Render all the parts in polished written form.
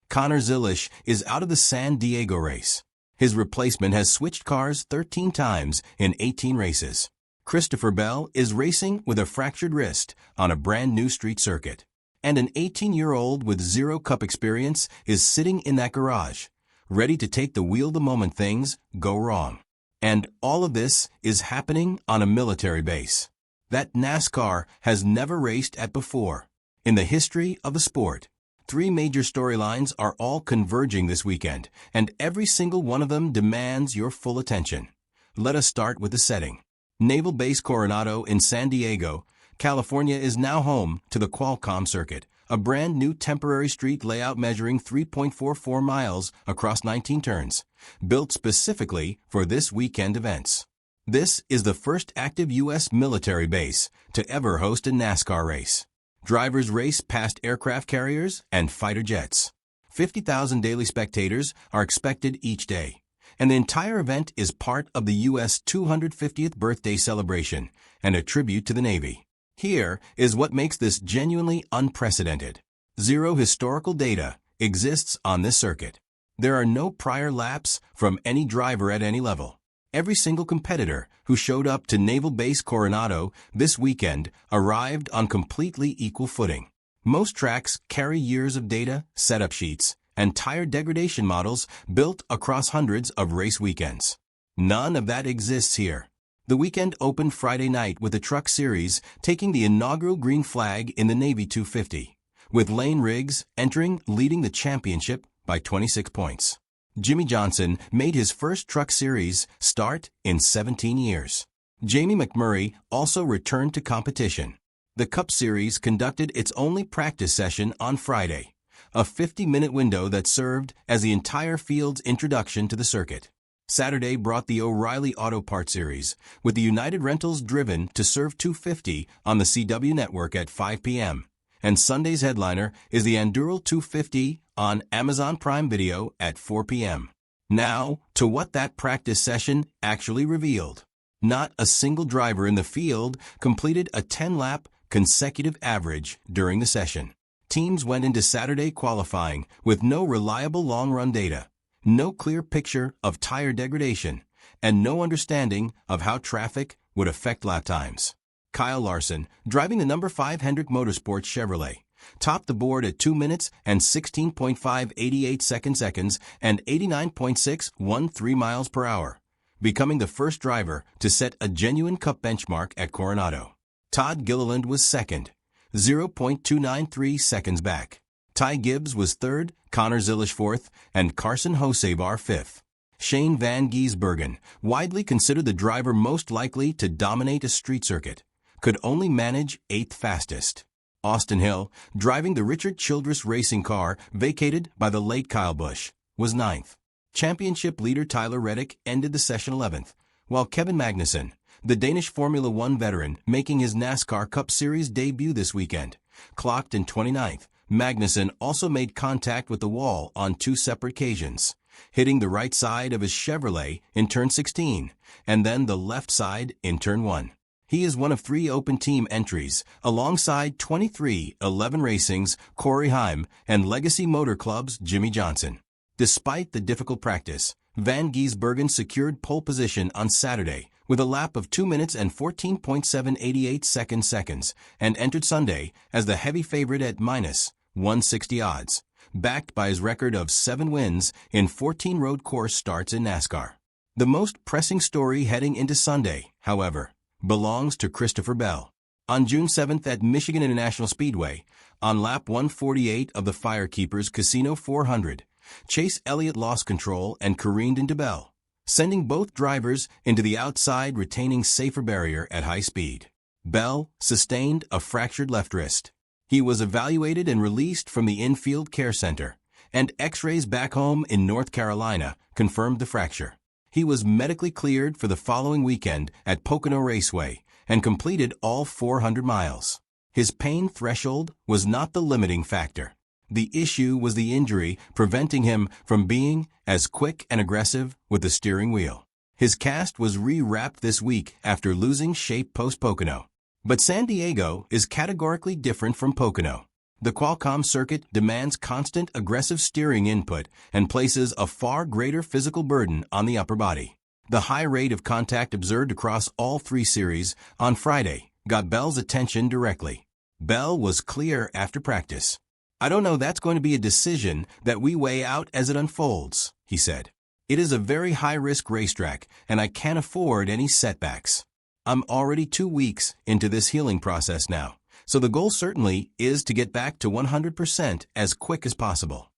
Connor Zilisch is out of the San Diego race. His replacement has switched cars 13 times in 18 races. Christopher Bell is racing with a fractured wrist on a brand new street circuit. And an 18-year-old with zero Cup experience is sitting in that garage, ready to take the wheel the moment things go wrong. And all of this is happening on a military base that NASCAR has never raced at before. In the history of the sport, 3 major storylines are all converging this weekend, and every single one of them demands your full attention. Let us start with the setting. Naval Base Coronado in San Diego, California is now home to the Qualcomm Circuit, a brand new temporary street layout measuring 3.44 miles across 19 turns, built specifically for this weekend events. This is the first active U.S. military base to ever host a NASCAR race. Drivers race past aircraft carriers and fighter jets. 50,000 daily spectators are expected each day, and the entire event is part of the U.S. 250th birthday celebration and a tribute to the Navy. Here is what makes this genuinely unprecedented. Zero historical data exists on this circuit. There are no prior laps from any driver at any level. Every single competitor who showed up to Naval Base Coronado this weekend arrived on completely equal footing. Most tracks carry years of data, setup sheets, and tire degradation models built across hundreds of race weekends. None of that exists here. The weekend opened Friday night with the Truck Series taking the inaugural green flag in the Navy 250, with Lane Riggs leading the championship by 26 points. Jimmie Johnson made his first Truck Series start in 17 years. Jamie McMurray also returned to competition. The Cup Series conducted its only practice session on Friday, a 50-minute window that served as the entire field's introduction to the circuit. Saturday brought the O'Reilly Auto Parts Series, with the United Rentals driven to serve 250 on the CW network at 5 p.m., and Sunday's headliner is the Enduro 250 on Amazon Prime Video at 4 p.m. Now, to what that practice session actually revealed. Not a single driver in the field completed a 10-lap consecutive average during the session. Teams went into Saturday qualifying with no reliable long-run data, no clear picture of tire degradation, and no understanding of how traffic would affect lap times. Kyle Larson, driving the number 5 Hendrick Motorsports Chevrolet, topped the board at 2 minutes and 16.588 seconds and 89.613 miles per hour, becoming the first driver to set a genuine Cup benchmark at Coronado. Todd Gilliland was second, 0.293 seconds back. Ty Gibbs was third, Connor Zilisch fourth, and Carson Kvapil fifth. Shane Van Gisbergen, widely considered the driver most likely to dominate a street circuit, could only manage 8th fastest. Austin Hill, driving the Richard Childress racing car vacated by the late Kyle Busch, was 9th. Championship leader Tyler Reddick ended the session 11th, while Kevin Magnussen, the Danish Formula One veteran making his NASCAR Cup Series debut this weekend, clocked in 29th. Magnussen also made contact with the wall on 2 separate occasions, hitting the right side of his Chevrolet in turn 16, and then the left side in turn 1. He is one of 3 open team entries, alongside 23XI Racing's Corey Heim and Legacy Motor Club's Jimmie Johnson. Despite the difficult practice, Van Gisbergen secured pole position on Saturday with a lap of 2 minutes and 14.788 seconds and entered Sunday as the heavy favorite at minus 160 odds, backed by his record of 7 wins in 14 road course starts in NASCAR. The most pressing story heading into Sunday, however, belongs to Christopher Bell. On June 7th at Michigan International Speedway, on lap 148 of the Firekeepers Casino 400, Chase Elliott lost control and careened into Bell, sending both drivers into the outside retaining safer barrier at high speed. Bell sustained a fractured left wrist. He was evaluated and released from the infield care center, and X-rays back home in North Carolina confirmed the fracture. He was medically cleared for the following weekend at Pocono Raceway and completed all 400 miles. His pain threshold was not the limiting factor. The issue was the injury preventing him from being as quick and aggressive with the steering wheel. His cast was re-wrapped this week after losing shape post-Pocono. But San Diego is categorically different from Pocono. The Qualcomm circuit demands constant aggressive steering input and places a far greater physical burden on the upper body. The high rate of contact observed across all three series on Friday got Bell's attention directly. Bell was clear after practice. "I don't know, that's going to be a decision that we weigh out as it unfolds," he said. "It is a very high-risk racetrack, and I can't afford any setbacks. I'm already 2 weeks into this healing process now, so the goal certainly is to get back to 100% as quick as possible."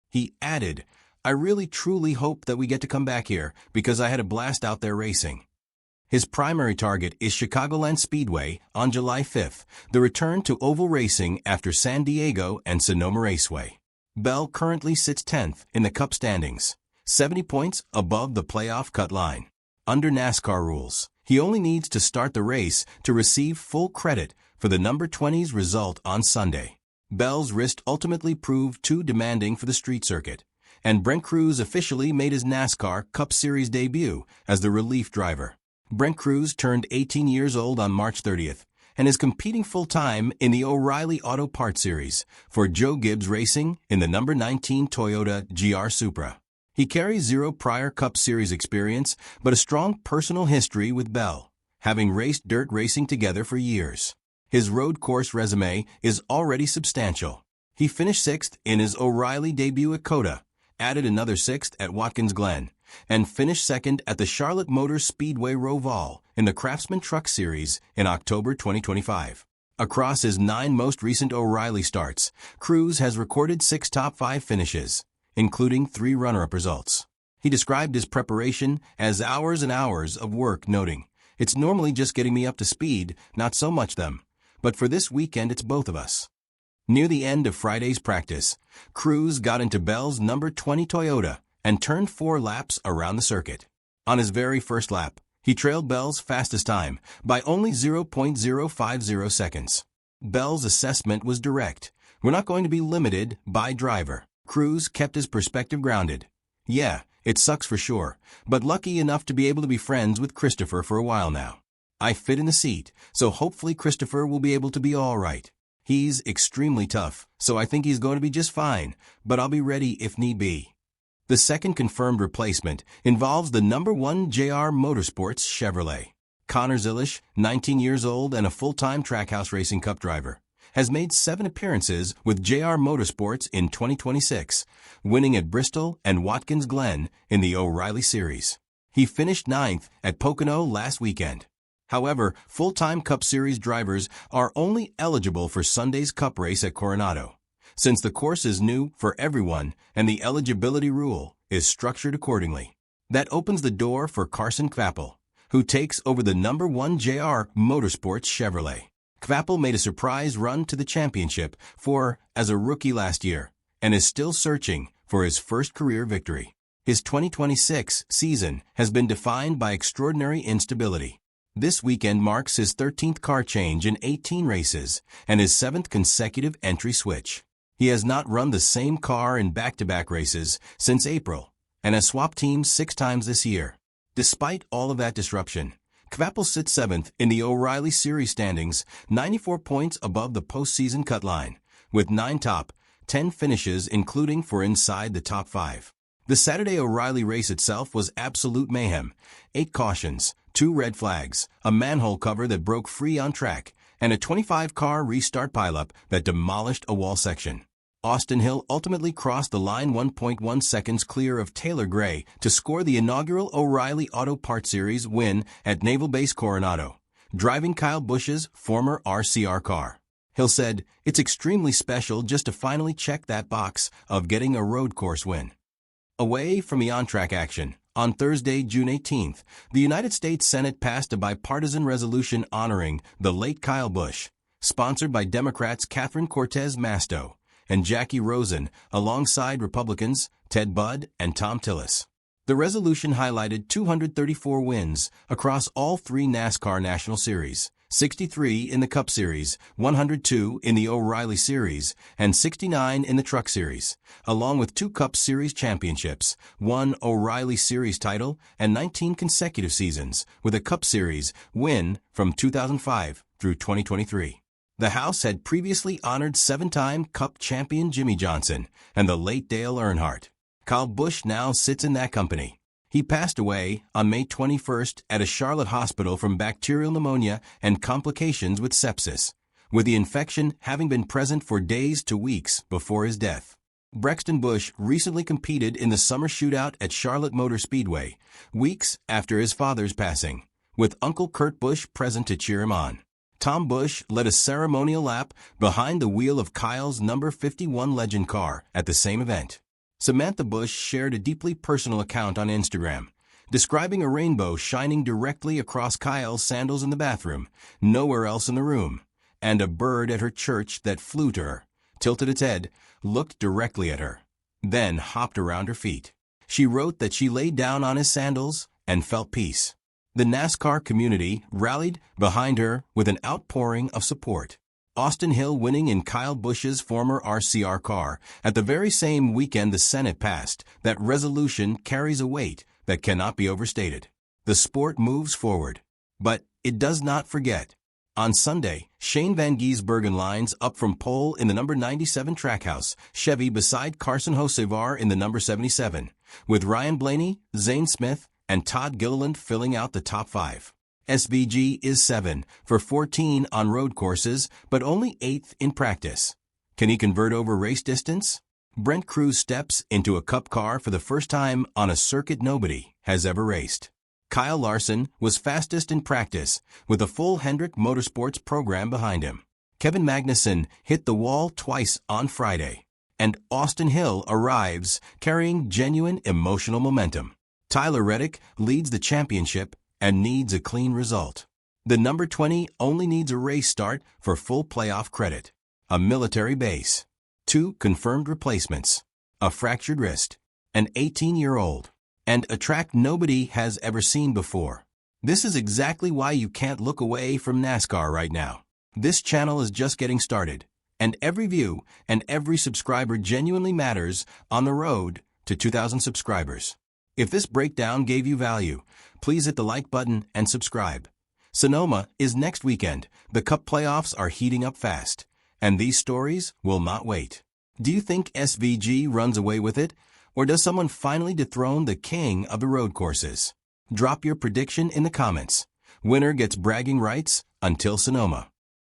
He added, "I really truly hope that we get to come back here because I had a blast out there racing." His primary target is Chicagoland Speedway on July 5th, the return to oval racing after San Diego and Sonoma Raceway. Bell currently sits 10th in the Cup standings, 70 points above the playoff cut line. Under NASCAR rules, he only needs to start the race to receive full credit for the number 20's result on Sunday. Bell's wrist ultimately proved too demanding for the street circuit, and Brent Crews officially made his NASCAR Cup Series debut as the relief driver. Brent Crews turned 18 years old on March 30th and is competing full-time in the O'Reilly Auto Parts Series for Joe Gibbs Racing in the number 19 Toyota GR Supra. He carries 0 prior Cup Series experience but a strong personal history with Bell, having raced dirt racing together for years. His road course resume is already substantial. He finished 6th in his O'Reilly debut at COTA, added another 6th at Watkins Glen, and finished 2nd at the Charlotte Motor Speedway Roval in the Craftsman Truck Series in October 2025. Across his 9 most recent O'Reilly starts, Crews has recorded 6 top 5 finishes, including 3 runner-up results. He described his preparation as hours and hours of work, noting, "It's normally just getting me up to speed, not so much them. But for this weekend it's both of us." Near the end of Friday's practice, Crews got into Bell's number 20 Toyota and turned 4 laps around the circuit. On his very first lap, he trailed Bell's fastest time by only 0.050 seconds. Bell's assessment was direct. "We're not going to be limited by driver." Crews kept his perspective grounded. "Yeah, it sucks for sure, but lucky enough to be able to be friends with Christopher for a while now. I fit in the seat, so hopefully Christopher will be able to be all right. He's extremely tough, so I think he's going to be just fine, but I'll be ready if need be." The second confirmed replacement involves the number 1 JR Motorsports Chevrolet. Connor Zilisch, 19 years old and a full-time Trackhouse Racing Cup driver, has made 7 appearances with JR Motorsports in 2026, winning at Bristol and Watkins Glen in the O'Reilly Series. He finished 9th at Pocono last weekend. However, full-time Cup Series drivers are only eligible for Sunday's Cup race at Coronado, since the course is new for everyone and the eligibility rule is structured accordingly. That opens the door for Carson Kvapil, who takes over the number 1 JR Motorsports Chevrolet. Kvapil made a surprise run to the championship as a rookie last year and is still searching for his first career victory. His 2026 season has been defined by extraordinary instability. This weekend marks his 13th car change in 18 races and his 7th consecutive entry switch. He has not run the same car in back-to-back races since April and has swapped teams 6 times this year. Despite all of that disruption, Kvapil sits 7th in the O'Reilly Series standings, 94 points above the postseason cut line, with 9 top 10 finishes including 4 inside the top 5. The Saturday O'Reilly race itself was absolute mayhem. 8 cautions, 2 red flags, a manhole cover that broke free on track, and a 25-car restart pileup that demolished a wall section. Austin Hill ultimately crossed the line 1.1 seconds clear of Taylor Gray to score the inaugural O'Reilly Auto Parts Series win at Naval Base Coronado, driving Kyle Busch's former RCR car. Hill said, "It's extremely special just to finally check that box of getting a road course win." Away from the on-track action, on Thursday, June 18th, the United States Senate passed a bipartisan resolution honoring the late Kyle Busch, sponsored by Democrats Catherine Cortez Masto and Jackie Rosen, alongside Republicans Ted Budd and Tom Tillis. The resolution highlighted 234 wins across all 3 NASCAR National Series, 63 in the Cup Series, 102 in the O'Reilly Series, and 69 in the Truck Series, along with 2 Cup Series championships, 1 O'Reilly Series title, and 19 consecutive seasons with a Cup Series win from 2005 through 2023. The House had previously honored 7-time Cup champion Jimmy Johnson and the late Dale Earnhardt. Kyle Busch now sits in that company. He passed away on May 21st at a Charlotte hospital from bacterial pneumonia and complications with sepsis, with the infection having been present for days to weeks before his death. Brexton Busch recently competed in the summer shootout at Charlotte Motor Speedway, weeks after his father's passing, with Uncle Kurt Busch present to cheer him on. Tom Busch led a ceremonial lap behind the wheel of Kyle's number 51 Legend car at the same event. Samantha Busch shared a deeply personal account on Instagram, describing a rainbow shining directly across Kyle's sandals in the bathroom, nowhere else in the room, and a bird at her church that flew to her, tilted its head, looked directly at her, then hopped around her feet. She wrote that she laid down on his sandals and felt peace. The NASCAR community rallied behind her with an outpouring of support. Austin Hill winning in Kyle Busch's former RCR car at the very same weekend the Senate passed that resolution carries a weight that cannot be overstated. The sport moves forward, but it does not forget. On Sunday, Shane Van Gisbergen lines up from pole in the number 97 Trackhouse Chevy beside Carson Hocevar in the number 77, with Ryan Blaney, Zane Smith, and Todd Gilliland filling out the top 5. SVG is 7 for 14 on road courses, but only 8th in practice. Can he convert over race distance? Brent Crews steps into a Cup car for the first time on a circuit nobody has ever raced. Kyle Larson was fastest in practice, with a full Hendrick Motorsports program behind him. Kevin Magnussen hit the wall twice on Friday, and Austin Hill arrives carrying genuine emotional momentum. Tyler Reddick leads the championship and needs a clean result. The number 20 only needs a race start for full playoff credit. A military base. 2 confirmed replacements. A fractured wrist. An 18-year-old. And a track nobody has ever seen before. This is exactly why you can't look away from NASCAR right now. This channel is just getting started, and every view and every subscriber genuinely matters on the road to 2,000 subscribers. If this breakdown gave you value, please hit the like button and subscribe. Sonoma is next weekend. The Cup playoffs are heating up fast, and these stories will not wait. Do you think SVG runs away with it, or does someone finally dethrone the king of the road courses? Drop your prediction in the comments. Winner gets bragging rights until Sonoma.